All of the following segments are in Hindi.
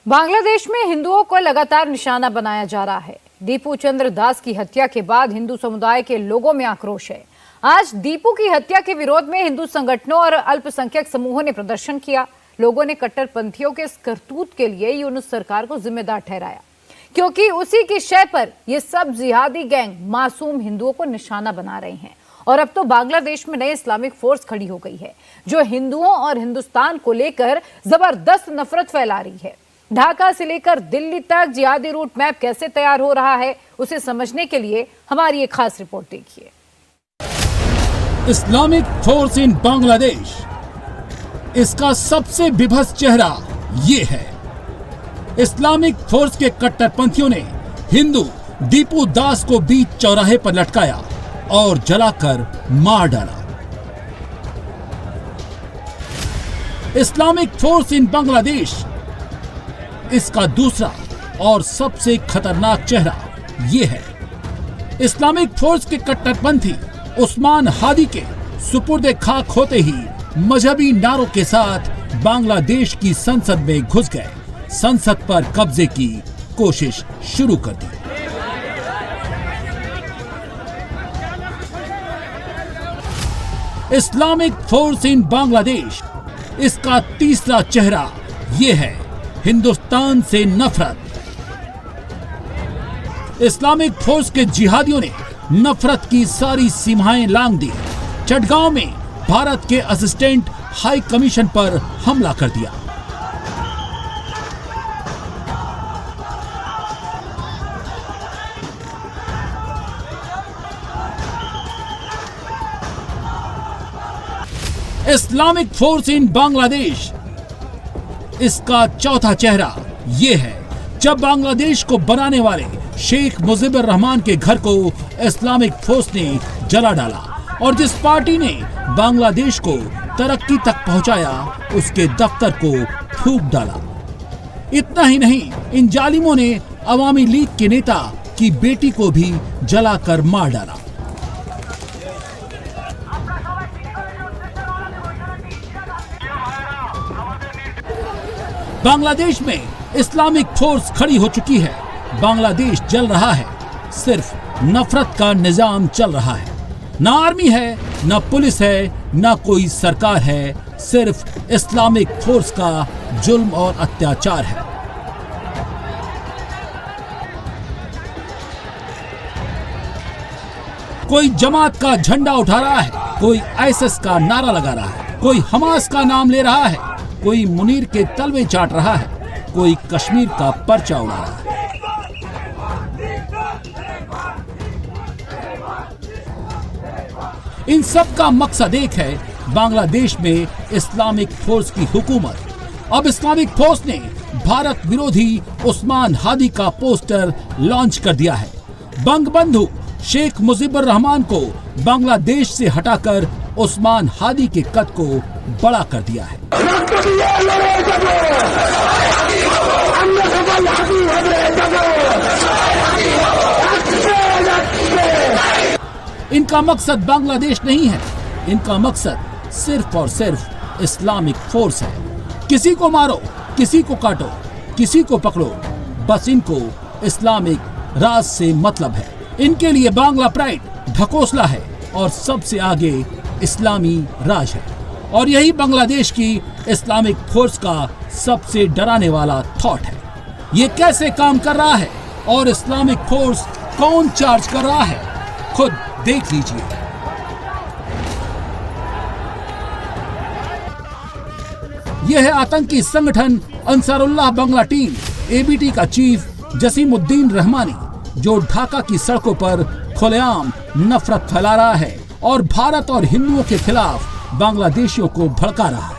बांग्लादेश में हिंदुओं को लगातार निशाना बनाया जा रहा है। दीपू चंद्र दास की हत्या के बाद हिंदू समुदाय के लोगों में आक्रोश है। आज दीपू की हत्या के विरोध में हिंदू संगठनों और अल्पसंख्यक समूहों ने प्रदर्शन किया। लोगों ने कट्टरपंथियों के इस करतूत के लिए यूनुस सरकार को जिम्मेदार ठहराया, क्योंकि उसी की शय पर ये सब जिहादी गैंग मासूम हिंदुओं को निशाना बना रहे हैं। और अब तो बांग्लादेश में नई इस्लामिक फोर्स खड़ी हो गई है, जो हिंदुओं और हिंदुस्तान को लेकर जबरदस्त नफरत फैला रही है। ढाका से लेकर दिल्ली तक जिहादी रूट मैप कैसे तैयार हो रहा है, उसे समझने के लिए हमारी एक खास रिपोर्ट देखिए। इस्लामिक फोर्स इन बांग्लादेश, इसका सबसे विभत्स चेहरा ये है। इस्लामिक फोर्स के कट्टरपंथियों ने हिंदू दीपू दास को बीच चौराहे पर लटकाया और जलाकर मार डाला। इस्लामिक फोर्स इन बांग्लादेश, इसका दूसरा और सबसे खतरनाक चेहरा ये है। इस्लामिक फोर्स के कट्टरपंथी उस्मान हादी के सुपुर्दे खाक होते ही मजहबी नारों के साथ बांग्लादेश की संसद में घुस गए, संसद पर कब्जे की कोशिश शुरू कर दी। इस्लामिक फोर्स इन बांग्लादेश, इसका तीसरा चेहरा ये है, हिंदुस्तान से नफरत। इस्लामिक फोर्स के जिहादियों ने नफरत की सारी सीमाएं लांघ दी। चटगांव में भारत के असिस्टेंट हाई कमीशन पर हमला कर दिया। इस्लामिक फोर्स इन बांग्लादेश, इसका चौथा चेहरा ये है। जब बांग्लादेश को बनाने वाले शेख मुजीबुर रहमान के घर को इस्लामिक फोर्स ने जला डाला और जिस पार्टी ने बांग्लादेश को तरक्की तक पहुंचाया, उसके दफ्तर को फूंक डाला। इतना ही नहीं, इन जालिमों ने अवामी लीग के नेता की बेटी को भी जलाकर मार डाला। बांग्लादेश में इस्लामिक फोर्स खड़ी हो चुकी है। बांग्लादेश जल रहा है, सिर्फ नफरत का निजाम चल रहा है। ना आर्मी है, ना पुलिस है, ना कोई सरकार है, सिर्फ इस्लामिक फोर्स का जुल्म और अत्याचार है। कोई जमात का झंडा उठा रहा है, कोई आईएसआईएस का नारा लगा रहा है, कोई हमास का नाम ले रहा है, कोई मुनीर के तलवे चाट रहा है, कोई कश्मीर का पर्चा उड़ा रहा है। इन सब का मकसद एक है, बांग्लादेश में इस्लामिक फोर्स की हुकूमत। अब इस्लामिक फोर्स ने भारत विरोधी उस्मान हादी का पोस्टर लॉन्च कर दिया है। बंगबंधु शेख मुजीबुर रहमान को बांग्लादेश से हटाकर उस्मान हादी के कद को बड़ा कर दिया है। इनका मकसद बांग्लादेश नहीं है, इनका मकसद सिर्फ और सिर्फ इस्लामिक फोर्स है। किसी को मारो, किसी को काटो, किसी को पकड़ो, बस इनको इस्लामिक राज से मतलब है। इनके लिए बांग्ला प्राइड ढकोसला है और सबसे आगे इस्लामी राज है। और यही बांग्लादेश की इस्लामिक फोर्स का सबसे डराने वाला थॉट है। ये कैसे काम कर रहा है और इस्लामिक फोर्स कौन चार्ज कर रहा है, खुद देख लीजिए। यह है आतंकी संगठन अंसारुल्लाह बांग्ला टीम, एबीटी का चीफ जसीमुद्दीन रहमानी, जो ढाका की सड़कों पर खुलेआम नफरत फैला रहा है और भारत और हिंदुओं के खिलाफ बांग्लादेशियों को भड़का रहा है।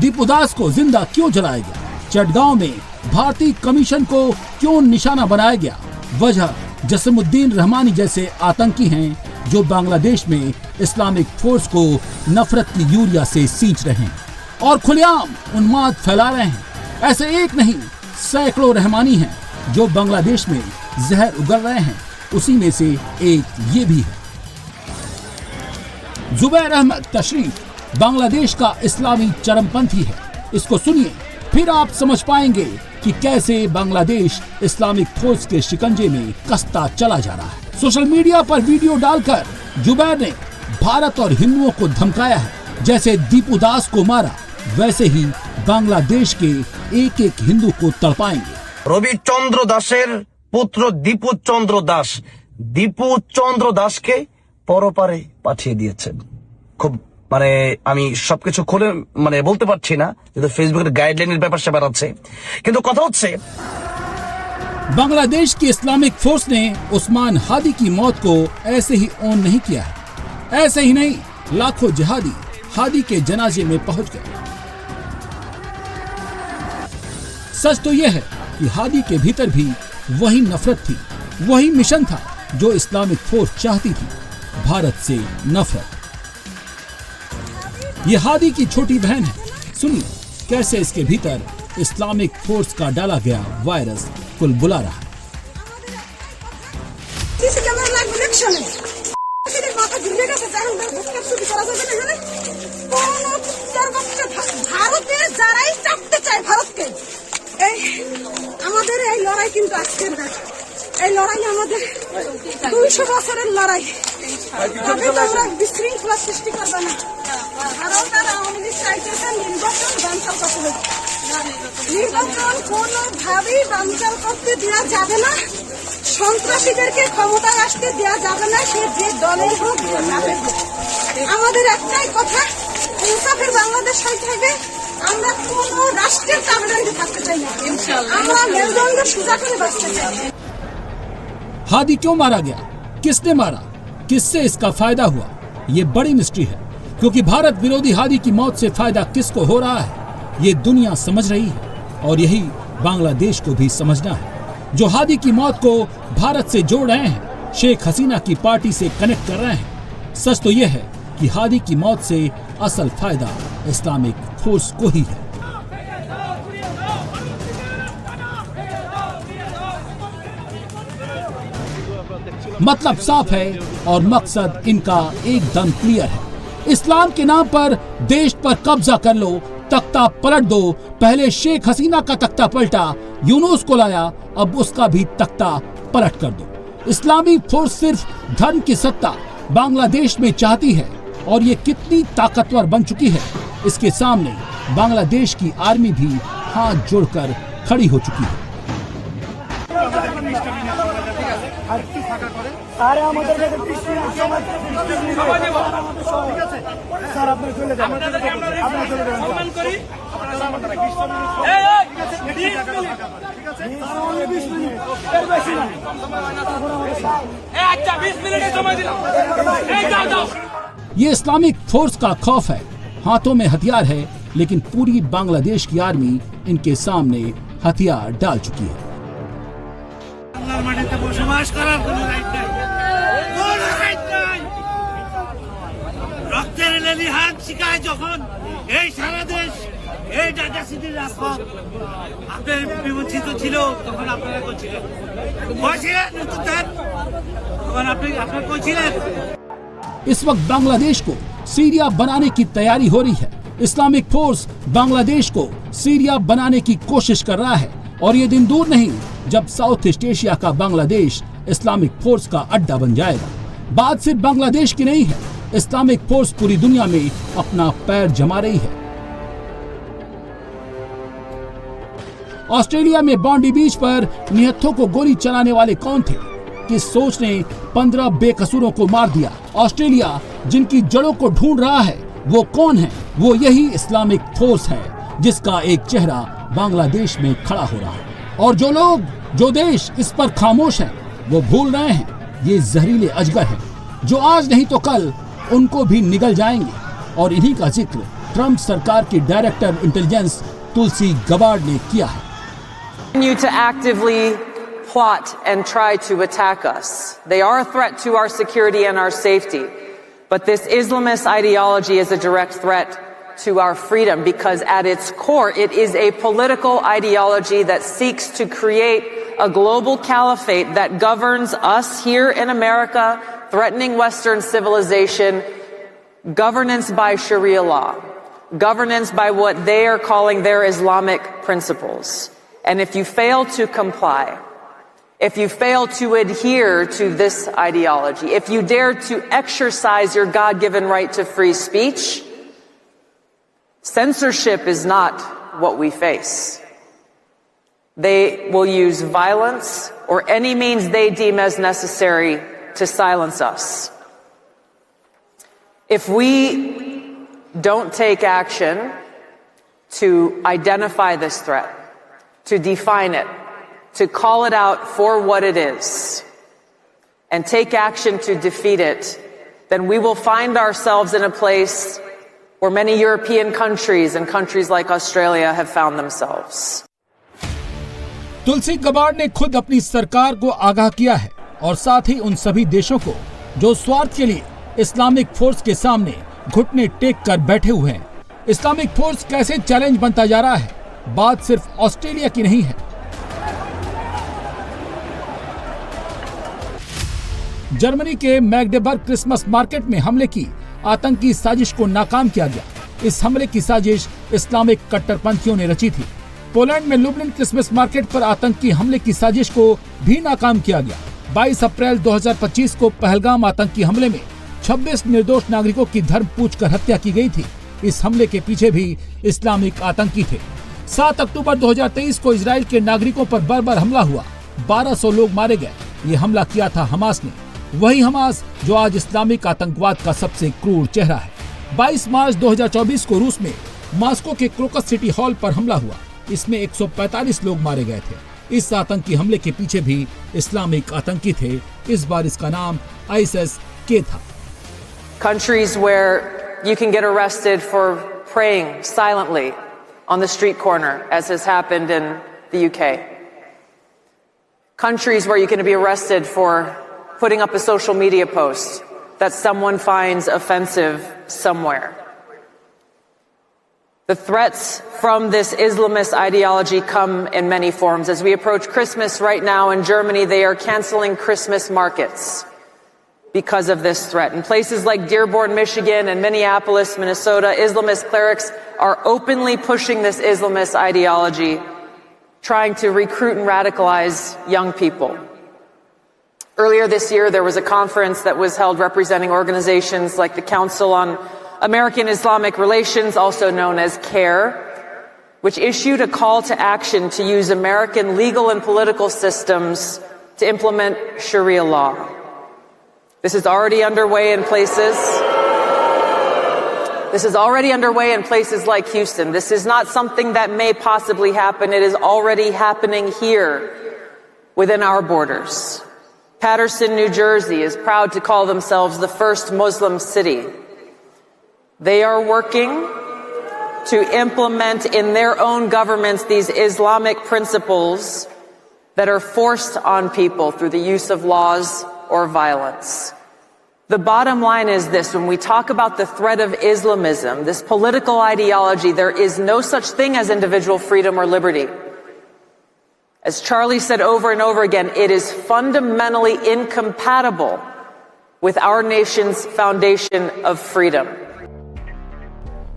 दीपू दास को जिंदा क्यों जलाया गया? चटगांव में भारतीय कमीशन को क्यों निशाना बनाया गया? वजह जसीमुद्दीन रहमानी जैसे आतंकी हैं जो बांग्लादेश में इस्लामिक फोर्स को नफरत की यूरिया से सींच रहे हैं और खुलेआम उन्माद फैला रहे हैं। ऐसे एक नहीं सैकड़ों रहमानी हैं जो बांग्लादेश में जहर उगल रहे हैं। उसी में से एक ये भी है। जुबैर अहमद तशरीफ बांग्लादेश का इस्लामी चरमपंथी है। इसको सुनिए, फिर आप समझ पाएंगे कि कैसे बांग्लादेश इस्लामिक फोर्स के शिकंजे में कसता चला जा रहा है। सोशल मीडिया पर वीडियो डालकर जुबैर ने भारत और हिंदुओं को धमकाया है। जैसे दीपू दास को मारा वैसे ही बांग्लादेश के एक एक हिंदू को तड़पाएंगे। রবিচন্দ্র দাসের পুত্র দীপু চন্দ্র দাস দীপু চন্দ্র দাসকে পরপারে পাঠিয়ে দিয়েছেন। খুব আমি সবকিছু খুলে বলতে পারছি না, যেহেতু ফেসবুকের গাইডলাইনের ব্যাপার স্যাপার আছে, কিন্তু কথা হচ্ছে बांग्लादेश की इस्लामिक फोर्स ने उस्मान हादी की मौत को ऐसे ही ऑन नहीं किया है। ऐसे ही नहीं, लाखों जिहादी हादी के जनाजे में पहुंच गए। सच तो यह है कि हादी के भीतर भी वही नफरत थी, वही मिशन था जो इस्लामिक फोर्स चाहती थी, भारत से नफरत। ये हादी की छोटी बहन है। सुनिए कैसे इसके भीतर इस्लामिक फोर्स का डाला गया वायरस कुल बुला रहा है। আমাদের এই লড়াই কিন্তু আজকের না, এই লড়াই আমাদের 200 বছরের লড়াই। তবে তোমরা বিশৃঙ্খলা সৃষ্টি করবে না। ভারতের আওয়ামী লীগ চাইতেছে নির্বাচন বানচাল করতে হবে। নির্বাচন কোনোভাবেই বানচাল করতে দেওয়া যাবে না। সন্ত্রাসীদেরকে ক্ষমতায় আসতে দেওয়া যাবে না, সে যে দলের হোক নামের হোক। আমাদের একটাই কথা, ইনসাফের বাংলাদেশ হইতে হবে। আমরা কোন রাষ্ট্রের চামড়ায় থাকতে চাই না, আমরা মেরুদণ্ড সোজা করে বাঁচতে চাই। हादी क्यों मारा गया? किसने मारा? किससे इसका फायदा हुआ? ये बड़ी मिस्ट्री है, क्योंकि भारत विरोधी हादी की मौत से फायदा किसको हो रहा है ये दुनिया समझ रही है, और यही बांग्लादेश को भी समझना है। जो हादी की मौत को भारत से जोड़ रहे हैं, शेख हसीना की पार्टी से कनेक्ट कर रहे हैं। सच तो यह है कि हादी की मौत से असल फायदा इस्लामिक फोर्स को ही है। मतलब साफ है और मकसद इनका एकदम क्लियर है। इस्लाम के नाम पर देश पर कब्जा कर लो, तख्ता पलट दो। पहले शेख हसीना का तख्ता पलटा, यूनुस को लाया, अब उसका भी तख्ता पलट कर दो। इस्लामी फोर्स सिर्फ धर्म की सत्ता बांग्लादेश में चाहती है, और ये कितनी ताकतवर बन चुकी है इसके सामने बांग्लादेश की आर्मी भी हाथ जोड़कर खड़ी हो चुकी है। ये इस्लामिक फोर्स का खौफ है, हाथों में हथियार है, लेकिन पूरी बांग्लादेश की आर्मी इनके सामने हथियार डाल चुकी है। রক্তের লেলিহান শিকায় যখন এই সারা দেশ এই ডাটা সিটির রাজপথ আপনার বিমোচিত ছিল, তখন আপনারা করছিলেন তখন আপনি আপনার করছিলেন। इस वक्त बांग्लादेश को सीरिया बनाने की तैयारी हो रही है। इस्लामिक फोर्स बांग्लादेश को सीरिया बनाने की कोशिश कर रहा है और ये दिन दूर नहीं जब साउथ ईस्ट एशिया का बांग्लादेश इस्लामिक फोर्स का अड्डा बन जाएगा। बात सिर्फ बांग्लादेश की नहीं है, इस्लामिक फोर्स पूरी दुनिया में अपना पैर जमा रही है। ऑस्ट्रेलिया में बॉन्डी बीच पर निहत्थों को गोली चलाने वाले कौन थे? किस सोच ने 15 बेकसूरों को मार दिया? ऑस्ट्रेलिया जिनकी जड़ों को ढूंढ रहा है वो कौन है? वो यही इस्लामिक फोर्स है जिसका एक चेहरा बांग्लादेश में खड़ा हो रहा है। और जो लोग, जो देश इस पर खामोश हैं, वो भूल रहे हैं ये जहरीले अजगर हैं जो आज नहीं तो कल उनको भी निगल जाएंगे। और इन्हीं का जिक्र ट्रंप सरकार की डायरेक्टर इंटेलिजेंस तुलसी गबार्ड ने किया है। Continue to actively plot and try to attack us. They are a threat to our security and our safety. But this Islamist ideology is a direct threat to our freedom because at its core it is a political ideology that seeks to create a global caliphate that governs us here in America, threatening Western civilization, governance by Sharia law, governance by what they are calling their Islamic principles. And if you fail to comply, if you fail to adhere to this ideology, if you dare to exercise your God-given right to free speech, censorship is not what we face. They will use violence or any means they deem as necessary to silence us. If we don't take action to identify this threat, to define it, to call it out for what it is, and take action to defeat it, then we will find ourselves in a place where many European countries and countries like Australia have found themselves. Tulsi Gabbard ने खुद अपनी सरकार को आगाह किया है और साथ ही उन सभी देशों को जो स्वार्थ के लिए इस्लामिक फोर्स के सामने घुटने टेक कर बैठे हुए हैं। इस्लामिक फोर्स कैसे चैलेंज बनता जा रहा है, बात सिर्फ ऑस्ट्रेलिया की नहीं है। जर्मनी के मैग्डेबर्ग क्रिसमस मार्केट में हमले की आतंकी साजिश को नाकाम किया गया। इस हमले की साजिश इस्लामिक कट्टरपंथियों ने रची थी। पोलैंड में लुब्लिन क्रिसमस मार्केट पर आतंकी हमले की साजिश को भी नाकाम किया गया। 22 अप्रैल 2025 को पहलगाम आतंकी हमले में 26 निर्दोष नागरिकों की धर्म पूछकर हत्या की गई थी। इस हमले के पीछे भी इस्लामिक आतंकी थे। 7 अक्टूबर 2023 को इजराइल के नागरिकों पर बर्बर हमला हुआ, 1200 लोग मारे गए। ये हमला किया था हमास ने, वही हमास जो आज इस्लामिक आतंकवाद का सबसे क्रूर चेहरा है। 22 मार्च 2024 को रूस में मॉस्को के क्रोकस सिटी हॉल पर हमला हुआ, इसमें 145 लोग मारे गए थे। इस आतंकी हमले के पीछे भी इस्लामिक आतंकी थे। इस बार इसका नाम ISIS-K था। Countries where you can get arrested for praying silently on the street corner, as has happened in the UK. Countries where you can be arrested for putting up a social media post that someone finds offensive somewhere. The threats from this Islamist ideology come in many forms. As we approach Christmas right now in Germany, they are canceling Christmas markets because of this threat. In places like Dearborn, Michigan and Minneapolis, Minnesota, Islamist clerics are openly pushing this Islamist ideology, trying to recruit and radicalize young people. Earlier this year, there was a conference that was held representing organizations like the Council on American Islamic Relations, also known as CARE, which issued a call to action to use American legal and political systems to implement Sharia law. This is already underway in places. This is already underway in places like Houston. This is not something that may possibly happen. It is already happening here within our borders. Paterson, New Jersey is proud to call themselves the first Muslim city. They are working to implement in their own governments these Islamic principles that are forced on people through the use of laws or violence. The bottom line is this: when we talk about the threat of Islamism, this political ideology, there is no such thing as individual freedom or liberty. As Charlie said over and over again, it is fundamentally incompatible with our nation's foundation of freedom.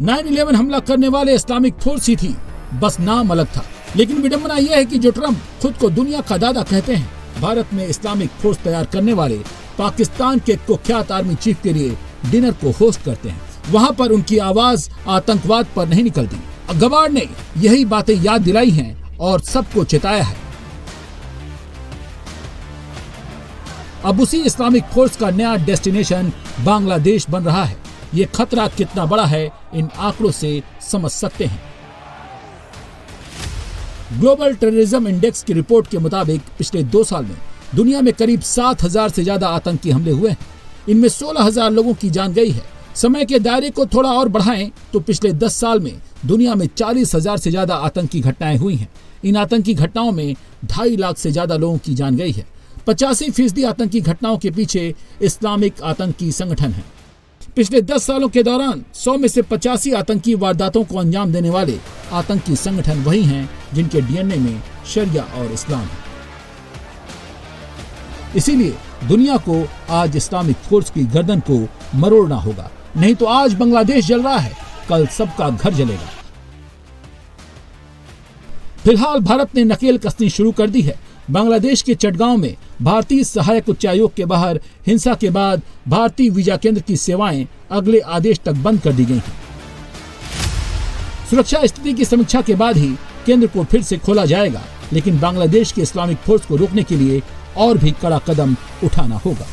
9/11 हमला करने वाले इस्लामिक फोर्स ही थी, बस नाम अलग था। लेकिन विडंबना यह है कि जो ट्रंप खुद को दुनिया का दादा कहते हैं, भारत में इस्लामिक फोर्स तैयार करने वाले पाकिस्तान के कुख्यात आर्मी चीफ के लिए डिनर को होस्ट करते हैं। वहां पर उनकी आवाज आतंकवाद पर नहीं निकलती। गवार ने यही बातें याद दिलाई हैं और सबको चेताया है। अब उसी इस्लामिक फोर्स का नया डेस्टिनेशन बांग्लादेश बन रहा है। ये खतरा कितना बड़ा है, इन आंकड़ों से समझ सकते हैं। ग्लोबल टेररिज्म इंडेक्स की रिपोर्ट के मुताबिक पिछले 2 साल में दुनिया में करीब 7,000 से ज्यादा आतंकी हमले हुए हैं। इनमें 16,000 लोगों की जान गई है। समय के दायरे को थोड़ा और बढ़ाएं तो पिछले 10 साल में दुनिया में 40,000 से ज्यादा आतंकी घटनाएं हुई हैं। इन आतंकी घटनाओं में 2.5 लाख से ज्यादा लोगों की जान गई है। 85% आतंकी घटनाओं के पीछे इस्लामिक आतंकी संगठन है। पिछले 10 सालों के दौरान 100 में से 85 आतंकी वारदातों को अंजाम देने वाले आतंकी संगठन वही हैं जिनके डीएनए में शरिया और इस्लाम है। इसीलिए दुनिया को आज इस्लामिक फोर्स की गर्दन को मरोड़ना होगा, नहीं तो आज बांग्लादेश जल रहा है, कल सबका घर जलेगा। फिलहाल भारत ने नकेल कसनी शुरू कर दी है। बांग्लादेश के चटगांव में भारतीय सहायक उच्चायोग के बाहर हिंसा के बाद भारतीय वीजा केंद्र की सेवाएं अगले आदेश तक बंद कर दी गई हैं। सुरक्षा स्थिति की समीक्षा के बाद ही केंद्र को फिर से खोला जाएगा, लेकिन बांग्लादेश के इस्लामिक फोर्स को रोकने के लिए और भी कड़ा कदम उठाना होगा।